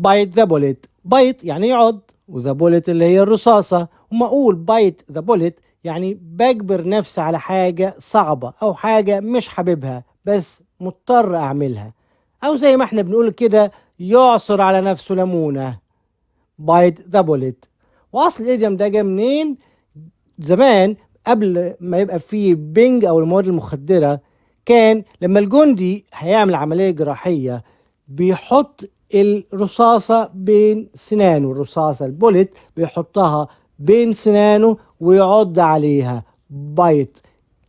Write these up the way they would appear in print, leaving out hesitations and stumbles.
bite the bullet. bite يعني يعض، وذا bullet اللي هي الرصاصة. وما أقول bite the bullet يعني بجبر نفسي على حاجة صعبة أو حاجة مش حاببها بس مضطر أعملها، أو زي ما احنا بنقول كده يعصر على نفسه ليمونة. bite the bullet. وأصل الإيديوم ده جاي منين؟ زمان قبل ما يبقى فيه بينج أو المواد المخدرة، كان لما الجندي هيعمل عملية جراحية بيحط الرصاصة بين سنانه، الرصاصة البوليت بيحطها بين سنانه ويعض عليها بايت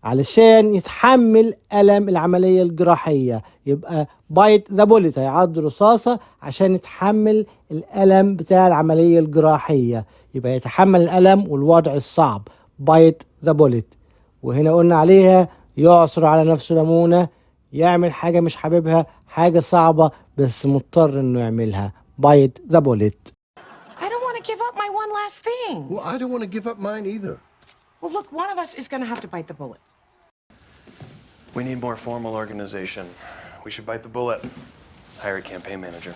علشان يتحمل ألم العملية الجراحية. يبقى بايت ذا بوليت هيعض رصاصة عشان يتحمل الألم بتاع العملية الجراحية، يبقى يتحمل الألم والوضع الصعب. بايت ذا بوليت. وهنا قلنا عليها يعصر على نفسه ليمونة، يعمل حاجة مش حاببها، حاجة صعبة بس مضطر انه يعملها. بايت ذا بوليت. I don't want to give up my one last thing. Well, I don't want to give up mine either. Well, look, one of us is going to have to bite the bullet. We need more formal organization. We should bite the bullet. Hire a campaign manager.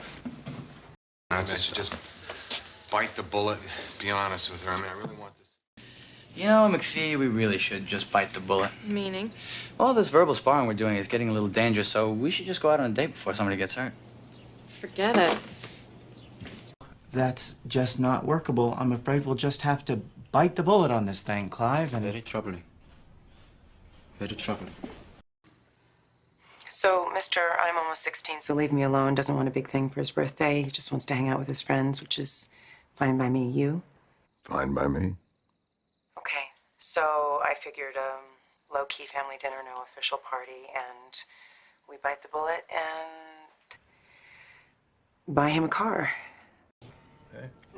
I should just bite the bullet. Be honest with her. I mean, I really want this. You know, McPhee, we really should just bite the bullet. Meaning? Well, this verbal sparring we're doing is getting a little dangerous, so we should just go out on a date before somebody gets hurt. Forget it. That's just not workable. I'm afraid we'll just have to bite the bullet on this thing, Clive, and... Very troubling. Very troubling. So, Mr. I'm almost 16, so leave me alone. Doesn't want a big thing for his birthday. He just wants to hang out with his friends, which is fine by me. You? Fine by me. Okay. So, I figured low-key family dinner, no official party, and we bite the bullet and buy him a car.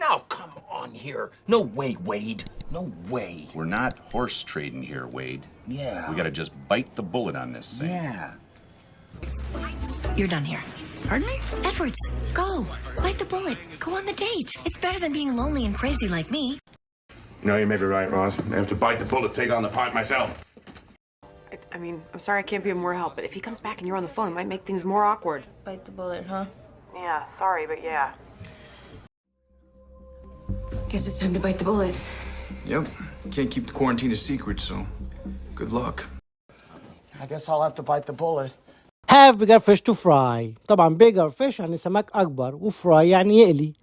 Now, come on here. No way, Wade. No way. We're not horse trading here, Wade. Yeah. We gotta just bite the bullet on this thing. Yeah. You're done here. Pardon me? Edwards, go. Bite the bullet. Go on the date. It's better than being lonely and crazy like me. No, you may be right, Ross. I have to bite the bullet, take on the part myself. I mean, I'm sorry I can't be of more help, but if he comes back and you're on the phone, it might make things more awkward. Bite the bullet, huh? Yeah, sorry, but yeah. Guess it's time to bite the bullet. Yep. Can't keep the quarantine a secret, so good luck. I guess I'll have to bite the bullet. have bigger fish to fry. طبعا bigger fish يعني سمك أكبر، وفراي يعني يقلي.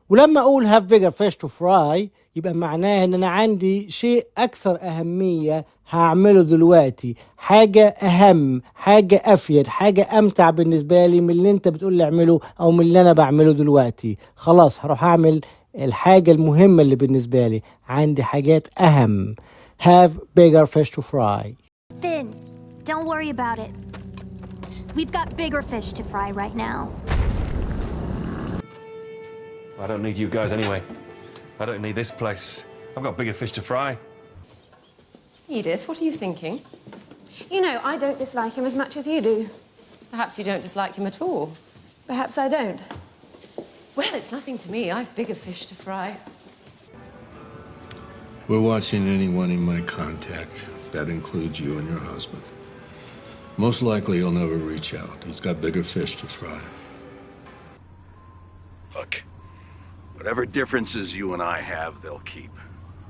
ولما أقول have bigger fish to fry يبقى معناه إن أنا عندي شيء أكثر أهمية هعمله دلوقتي، حاجة أهم، حاجة أفيد، حاجة أمتع بالنسبة لي من اللي أنت بتقول لي أعمله أو من اللي أنا بعمله دلوقتي. خلاص هروح أعمل الحاجة المهمة اللي بالنسبة لي، عندي حاجات أهم. Have bigger fish to fry. Finn, don't worry about it. We've got bigger fish to fry right now. I don't need you guys anyway. I don't need this place. I've got bigger fish to fry. Edith, what are you thinking? You know, I don't dislike him as much as you do. Perhaps you don't dislike him at all. Perhaps I don't. Well, it's nothing to me. I've bigger fish to fry. We're watching anyone in my contact. That includes you and your husband. Most likely he'll never reach out. He's got bigger fish to fry. Look, whatever differences you and I have, they'll keep.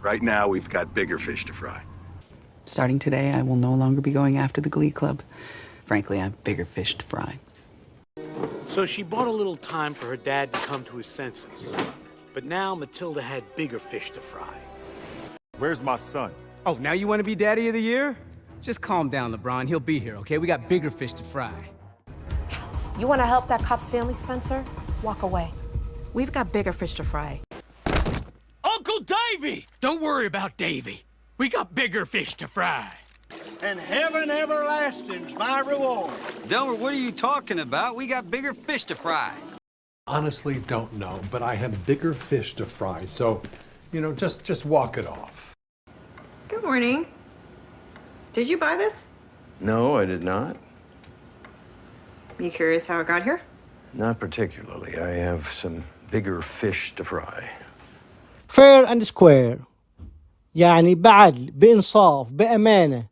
Right now, we've got bigger fish to fry. Starting today, I will no longer be going after the Glee Club. Frankly, I have bigger fish to fry. So she bought a little time for her dad to come to his senses. But now Matilda had bigger fish to fry. Where's my son? Oh, now you want to be Daddy of the Year? Just calm down, LeBron. He'll be here, okay? We got bigger fish to fry. You want to help that cop's family, Spencer? Walk away. We've got bigger fish to fry. Uncle Davy! Don't worry about Davy. We got bigger fish to fry. And heaven everlasting's my reward. Delbert, what are you talking about? We got bigger fish to fry. Honestly, don't know, but I have bigger fish to fry, so, you know, just walk it off. Good morning. Did you buy this? No, I did not. You curious how it got here? Not particularly. I have some bigger fish to fry. Fair and square يعني بعدل، بإنصاف، بأمانة،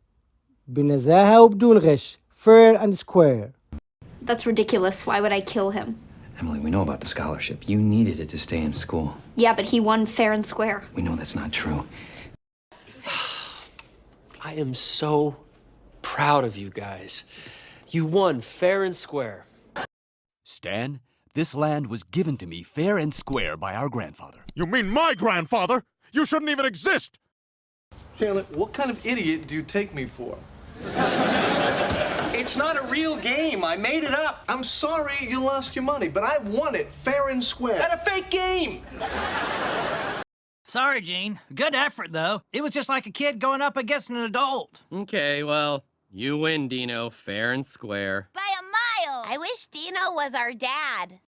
بنزاهة وبدون غش. Fair and square. That's ridiculous. Why would I kill him? Emily, we know about the scholarship. You needed it to stay in school. Yeah, but he won fair and square. We know that's not true. I am so proud of you guys. You won fair and square. Stan, this land was given to me fair and square by our grandfather. You mean my grandfather? You shouldn't even exist! Chandler, what kind of idiot do you take me for? It's not a real game. I made it up. I'm sorry you lost your money, but I won it fair and square. At a fake game. Sorry, Gene. Good effort, though. It was just like a kid going up against an adult. Okay, well, you win, Dino, fair and square. By a mile. I wish Dino was our dad.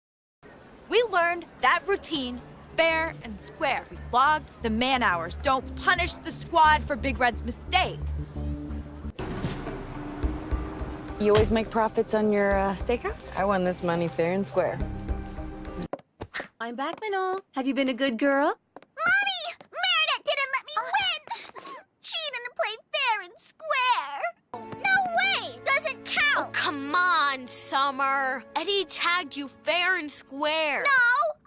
We learned that routine fair and square. We logged the man hours. Don't punish the squad for Big Red's mistake. You always make profits on your stakeouts? I won this money fair and square. I'm back, Minol. Have you been a good girl? Mommy! Meredith didn't let me win! She didn't play fair and square! No way! Doesn't count! Oh, come on, Summer. Eddie tagged you fair and square. No,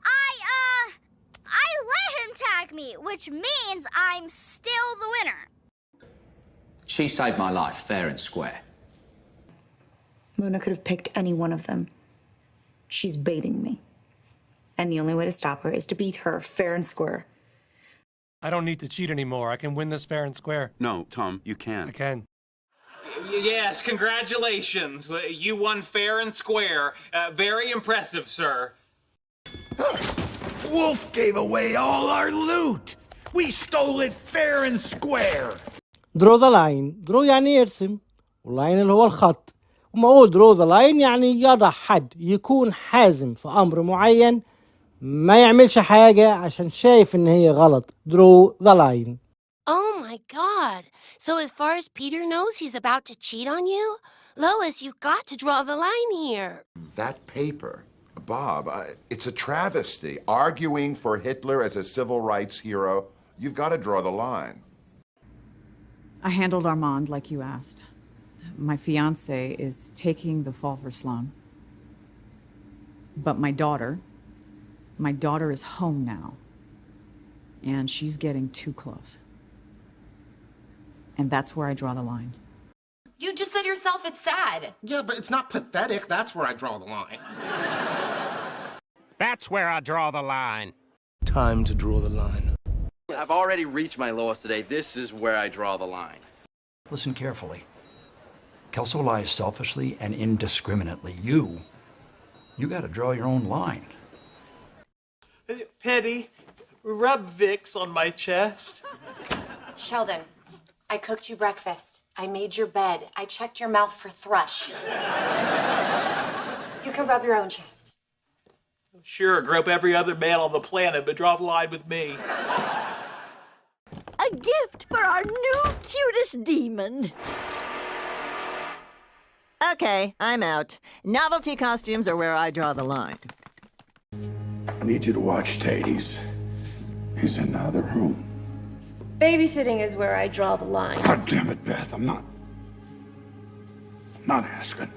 I let him tag me, which means I'm still the winner. She saved my life, fair and square. Mona could have picked any one of them. She's baiting me. And the only way to stop her is to beat her fair and square. I don't need to cheat anymore. I can win this fair and square. No, Tom, you can't. I can. Yes, congratulations. You won fair and square. Very impressive, sir. Wolf gave away all our loot. We stole it fair and square. draw the line. draw يعني يرسم، واللاين اللي هو الخط. وما اقول draw the line يعني يضع حد، يكون حازم في امر معين، ما يعملش حاجة عشان شايف ان هي غلط. draw the line. Oh my God. So as far as Peter knows, he's about to cheat on you? Lois, you've got to draw the line here. That paper, Bob, it's a travesty. Arguing for Hitler as a civil rights hero, you've got to draw the line. I handled Armand like you asked. My fiancé is taking the fall for Sloan. But my daughter is home now. And she's getting too close. And that's where I draw the line. You just said yourself it's sad. Yeah, but it's not pathetic. That's where I draw the line. That's where I draw the line. Time to draw the line. I've already reached my lowest today. This is where I draw the line. Listen carefully. Kelso lies selfishly and indiscriminately. You gotta draw your own line. Petty, rub Vicks on my chest. Sheldon, I cooked you breakfast. I made your bed. I checked your mouth for thrush. You can rub your own chest. Sure, grope every other man on the planet, but draw the line with me. A gift for our new cutest demon. Okay, I'm out. Novelty costumes are where I draw the line. I need you to watch Tate. He's in the other room. Babysitting is where I draw the line. God damn it, Beth. I'm not asking.